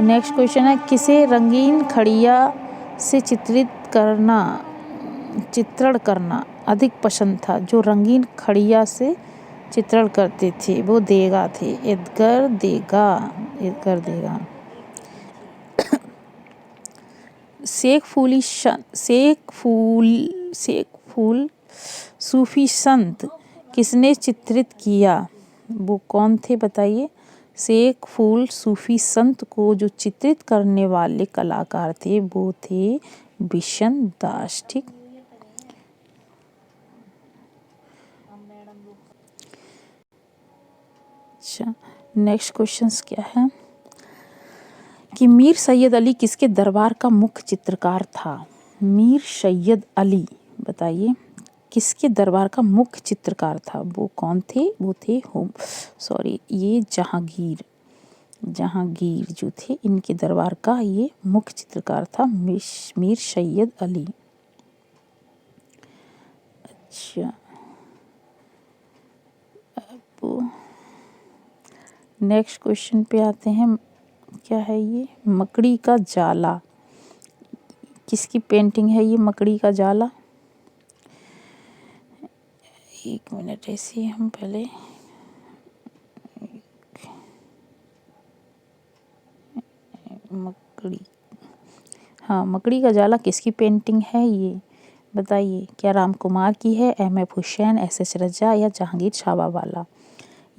नेक्स्ट क्वेश्चन है किसे रंगीन खड़िया से चित्रण करना अधिक पसंद था? जो रंगीन खड़िया से चित्रण करते थे वो देगा थे, एडगर देगा। शेख फूल सूफी संत किसने चित्रित किया? वो कौन थे बताइए? शेख फूल सूफी संत को जो चित्रित करने वाले कलाकार थे वो थे बिशन दास। ठीक, अच्छा, नेक्स्ट क्वेश्चंस क्या है कि मीर सैयद अली किसके दरबार का मुख्य चित्रकार था? मीर सैयद अली, बताइए किसके दरबार का मुख्य चित्रकार था? वो कौन थे? वो थे ये जहांगीर जो थे, इनके दरबार का ये मुख्य चित्रकार था मीर सैयद अली। अच्छा, अब नेक्स्ट क्वेश्चन पे आते हैं। क्या है ये? मकड़ी का जाला। किसकी पेंटिंग है ये मकड़ी का जाला? एक मिनट, ऐसे हम पहले मकड़ी, हाँ, मकड़ी का जाला किसकी पेंटिंग है ये बताइए। क्या राम कुमार की है, एम.एफ. हुसैन, एस.एस. रजा या जहांगीर छाबावाला?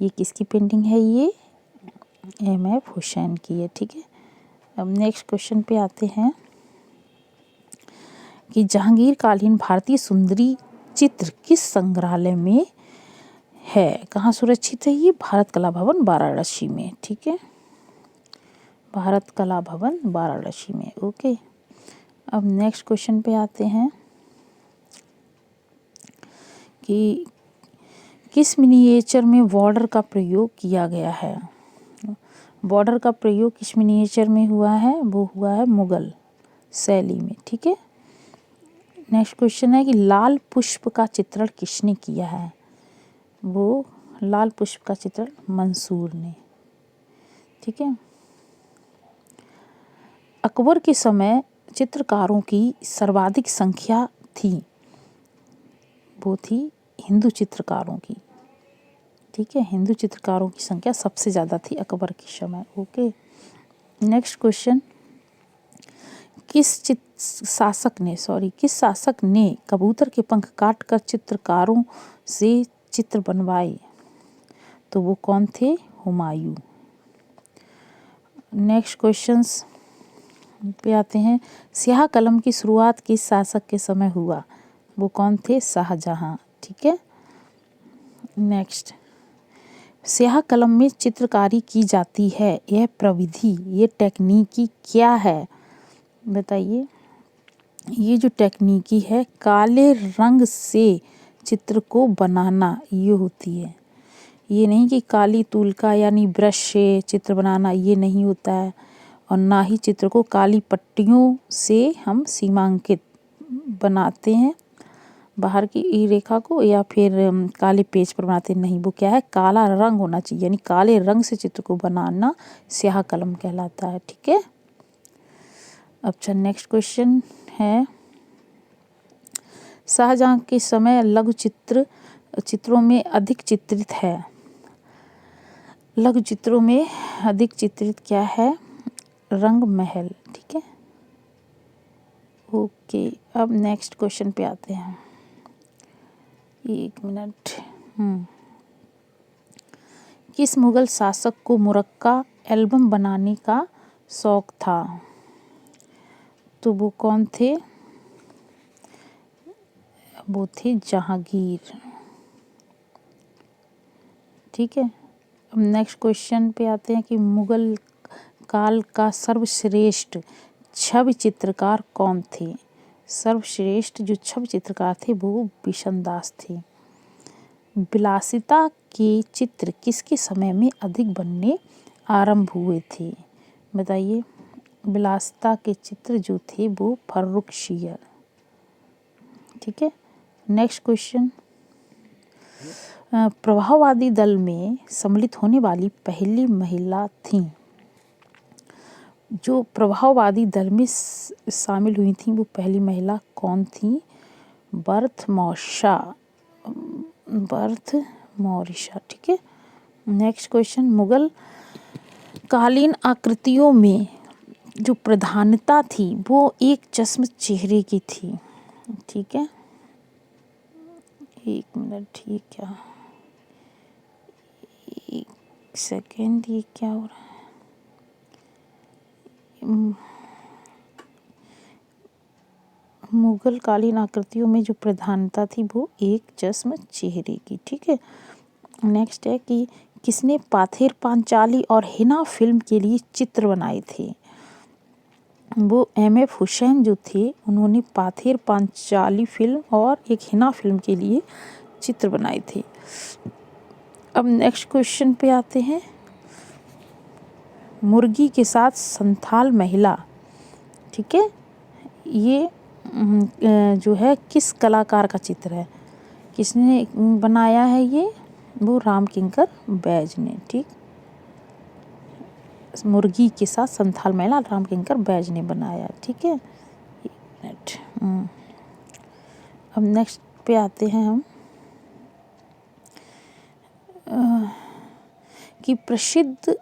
ये किसकी पेंटिंग है? ये एम.एफ. हुसैन की है। ठीक है। अब नेक्स्ट क्वेश्चन पे आते हैं कि जहांगीर कालीन भारतीय सुंदरी चित्र किस संग्रहालय में है? कहाँ सुरक्षित है ये? भारत कला भवन वाराणसी में। ठीक है, भारत कला भवन वाराणसी में। ओके। अब नेक्स्ट क्वेश्चन पे आते हैं कि किस मिनिएचर में बॉर्डर का प्रयोग किया गया है? बॉर्डर का प्रयोग किस मिनिएचर में हुआ है? वो हुआ है मुगल शैली में। ठीक है। नेक्स्ट क्वेश्चन है कि लाल पुष्प का चित्रण किसने किया है? वो लाल पुष्प का चित्रण मंसूर ने। ठीक है। अकबर के समय चित्रकारों की सर्वाधिक संख्या थी, वो थी हिंदू चित्रकारों की। ठीक है, हिंदू चित्रकारों की संख्या सबसे ज़्यादा थी अकबर के समय। ओके। नेक्स्ट क्वेश्चन, किस शासक ने कबूतर के पंख काटकर चित्रकारों से चित्र बनवाए? तो वो कौन थे? हुमायूं। नेक्स्ट क्वेश्चंस पे आते हैं। स्याह कलम की शुरुआत किस शासक के समय हुआ? वो कौन थे? शाहजहां। ठीक है। नेक्स्ट, स्याह कलम में चित्रकारी की जाती है, यह प्रविधि, ये टेक्निकी क्या है? बताइए। ये जो टेक्निकी है काले रंग से चित्र को बनाना, ये होती है। ये नहीं कि काली तुलका यानी ब्रश से चित्र बनाना, ये नहीं होता है। और ना ही चित्र को काली पट्टियों से हम सीमांकित बनाते हैं बाहर की रेखा को, या फिर काले पेज पर बनाते नहीं। वो क्या है? काला रंग होना चाहिए, यानी काले रंग से चित्र को बनाना स्याह कलम कहलाता है। ठीक है। अच्छा, नेक्स्ट क्वेश्चन है, शाहजहां के समय लघु चित्रों में अधिक चित्रित है। लघु चित्रों में अधिक चित्रित क्या है? रंग महल। ठीक है। ओके। अब नेक्स्ट क्वेश्चन पे आते हैं। एक मिनट। किस मुगल शासक को मुरक्का एल्बम बनाने का शौक था? तो वो कौन थे? वो थे जहांगीर। ठीक है। अब नेक्स्ट क्वेश्चन पे आते हैं कि मुगल काल का सर्वश्रेष्ठ छवि चित्रकार कौन थे? सर्वश्रेष्ठ जो छवि चित्रकार थे वो बिशनदास थे। विलासिता के चित्र किसके समय में अधिक बनने आरंभ हुए थे? बताइए। विलासिता के चित्र जो थे वो फर्रुखसियर। ठीक है। नेक्स्ट क्वेश्चन, प्रभाववादी दल में सम्मिलित होने वाली पहली महिला थी। जो प्रभाववादी दल में शामिल हुई थी वो पहली महिला कौन थी? बर्थ मॉरिशा। ठीक है। नेक्स्ट क्वेश्चन, मुगल कालीन आकृतियों में जो प्रधानता थी वो एक चश्म चेहरे की थी। ठीक है। एक मिनट। ठीक है, एक सेकेंड, ये क्या हो रहा है? मुगल कालीन आकृतियों में जो प्रधानता थी वो एक चश्म चेहरे की। ठीक है। नेक्स्ट है कि किसने पाथेर पांचाली और हिना फिल्म के लिए चित्र बनाए थे? वो एम.एफ. हुसैन जो थे, उन्होंने पाथेर पांचाली फिल्म और एक हिना फिल्म के लिए चित्र बनाए थे। अब नेक्स्ट क्वेश्चन पे आते हैं। मुर्गी के साथ संथाल महिला। ठीक है। ये जो है किस कलाकार का चित्र है? किसने बनाया है ये? वो राम किंकर बैज ने। ठीक। मुर्गी के साथ संथाल महिला रामकिंकर बैज ने बनाया। ठीक है, एक मिनट। अब नेक्स्ट पे आते हैं हम कि प्रसिद्ध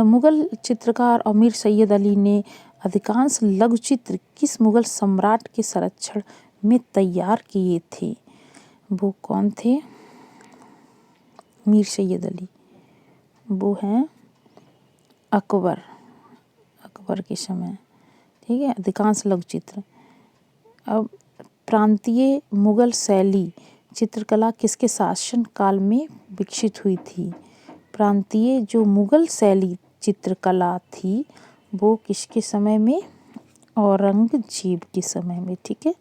मुग़ल चित्रकार अमीर सैयद अली ने अधिकांश लघुचित्र किस मुग़ल सम्राट के संरक्षण में तैयार किए थे? वो कौन थे? मीर सैयद अली, वो हैं अकबर के समय। ठीक है, अधिकांश लघुचित्र। अब प्रांतीय मुग़ल शैली चित्रकला किसके शासन काल में विकसित हुई थी? प्रांतीय जो मुग़ल शैली चित्रकला थी वो किसके समय में? औरंगजेब के समय में। ठीक है,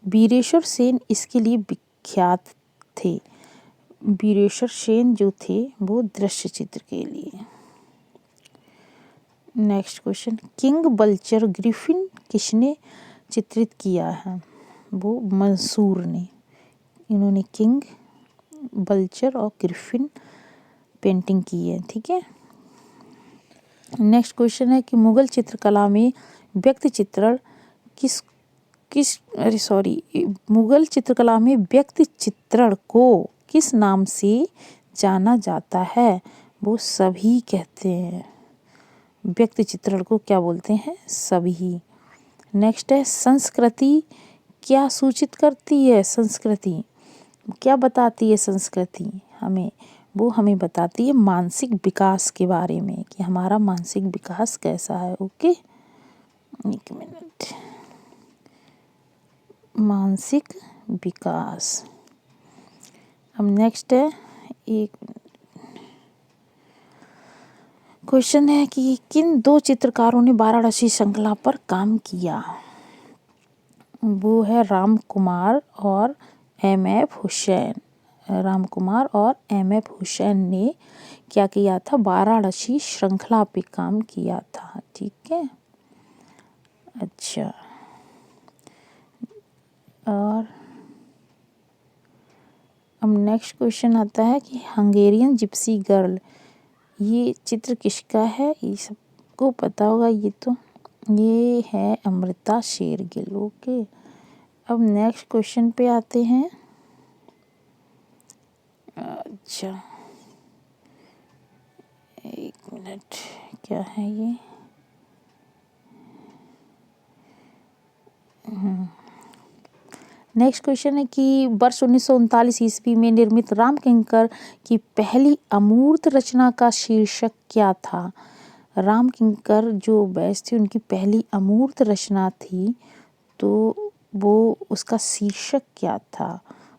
वीरेश्वर सेन इसके लिए विख्यात थे। वीरेश्वर सेन जो थे वो दृश्य चित्र के लिए। नेक्स्ट क्वेश्चन, किंग बल्चर ग्रिफिन किसने चित्रित किया है? वो मंसूर ने। इन्होंने किंग बल्चर और ग्रिफिन पेंटिंग की है। ठीक है, नेक्स्ट क्वेश्चन है कि मुग़ल चित्रकला में व्यक्ति चित्रण मुग़ल चित्रकला में व्यक्ति चित्रण को किस नाम से जाना जाता है? वो सभी कहते हैं। व्यक्ति चित्रण को क्या बोलते हैं? सभी। नेक्स्ट है, संस्कृति क्या सूचित करती है? संस्कृति क्या बताती है? संस्कृति वो हमें बताती है मानसिक विकास के बारे में, कि हमारा मानसिक विकास कैसा है। ओके, एक मिनट। मानसिक विकास। अब नेक्स्ट है, एक क्वेश्चन है कि किन दो चित्रकारों ने वाराणसी श्रृंखला पर काम किया? वो है राम कुमार और M.F. हुसैन। राम कुमार और M.F. हुसैन ने क्या किया था? वाराणसी श्रृंखला पे काम किया था। ठीक है, अच्छा। और अब नेक्स्ट क्वेश्चन आता है कि हंगेरियन जिप्सी गर्ल, ये चित्र किसका है? ये सबको पता होगा। ये है अमृता शेरगिल। ओके, अब नेक्स्ट क्वेश्चन पे आते हैं। अच्छा, एक मिनट, क्या है ये? नेक्स्ट क्वेश्चन है कि वर्ष 1939 ईस्वी में निर्मित रामकिंकर की पहली अमूर्त रचना का शीर्षक क्या था? रामकिंकर जो बैज थी उनकी पहली अमूर्त रचना थी, तो वो उसका शीर्षक क्या था?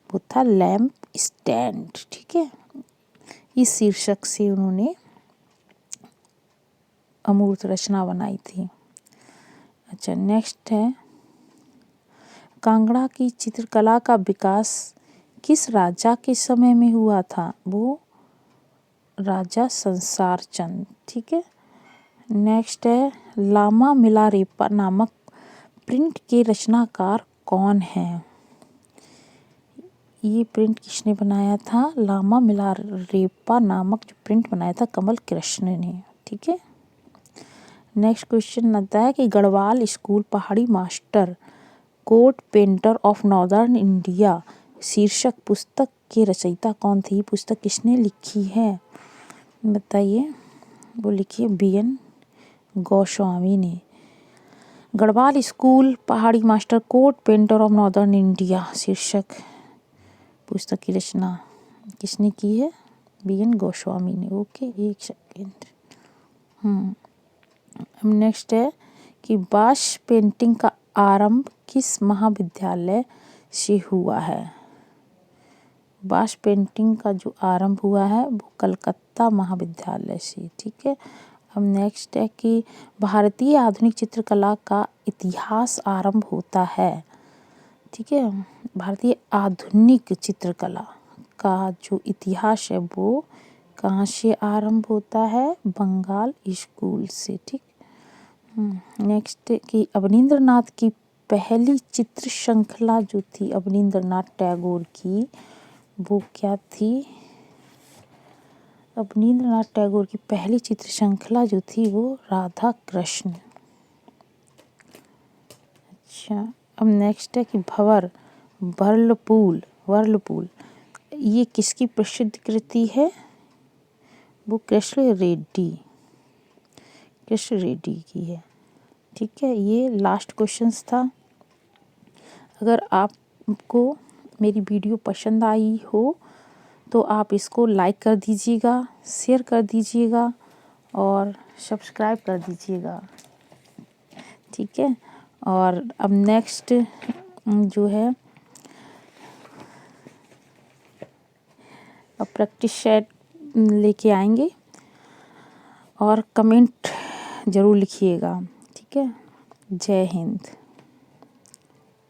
वो था लैम्प स्टैंड। ठीक है, इस शीर्षक से उन्होंने अमूर्त रचना बनाई थी। अच्छा, नेक्स्ट है, कांगड़ा की चित्रकला का विकास किस राजा के समय में हुआ था? वो राजा संसार चंद। ठीक है, नेक्स्ट है, लामा मिलारेपा नामक प्रिंट के रचनाकार कौन है? ये प्रिंट किसने बनाया था? लामा मिलारेपा नामक जो प्रिंट बनाया था कमल कृष्ण ने। ठीक है, नेक्स्ट क्वेश्चन आता है कि Garhwal school Pahari master court painter of northern India शीर्षक पुस्तक के रचयिता कौन थी? पुस्तक किसने लिखी है? बताइए। वो लिखी है B.N. गोस्वामी ने। Garhwal school Pahari master court painter of northern India शीर्षक पुस्तक की रचना किसने की है? B.N. गोस्वामी ने। ओके, एक सेकेंड। नेक्स्ट है कि वाश पेंटिंग का आरंभ किस महाविद्यालय से हुआ है? वाश पेंटिंग का जो आरंभ हुआ है वो कलकत्ता महाविद्यालय से। ठीक है, अब नेक्स्ट है कि भारतीय आधुनिक चित्रकला का इतिहास आरंभ होता है। ठीक है, भारतीय आधुनिक चित्रकला का जो इतिहास है वो कहाँ से आरंभ होता है? बंगाल स्कूल से। ठीक, नेक्स्ट कि अवनींद्रनाथ की पहली चित्र श्रृंखला जो थी अवनींद्रनाथ टैगोर की, वो क्या थी? अब रवींद्रनाथ टैगोर की पहली चित्र श्रृंखला जो थी वो राधा कृष्ण। अच्छा, अब नेक्स्ट है कि भंवर, व्हर्लपूल ये किसकी प्रसिद्ध कृति है? वो कृष्ण रेड्डी की है। ठीक है, ये लास्ट क्वेश्चंस था। अगर आपको मेरी वीडियो पसंद आई हो तो आप इसको लाइक कर दीजिएगा, शेयर कर दीजिएगा और सब्सक्राइब कर दीजिएगा। ठीक है, और अब नेक्स्ट जो है अब प्रैक्टिस सेट लेके आएंगे और कमेंट ज़रूर लिखिएगा। ठीक है, जय हिंद।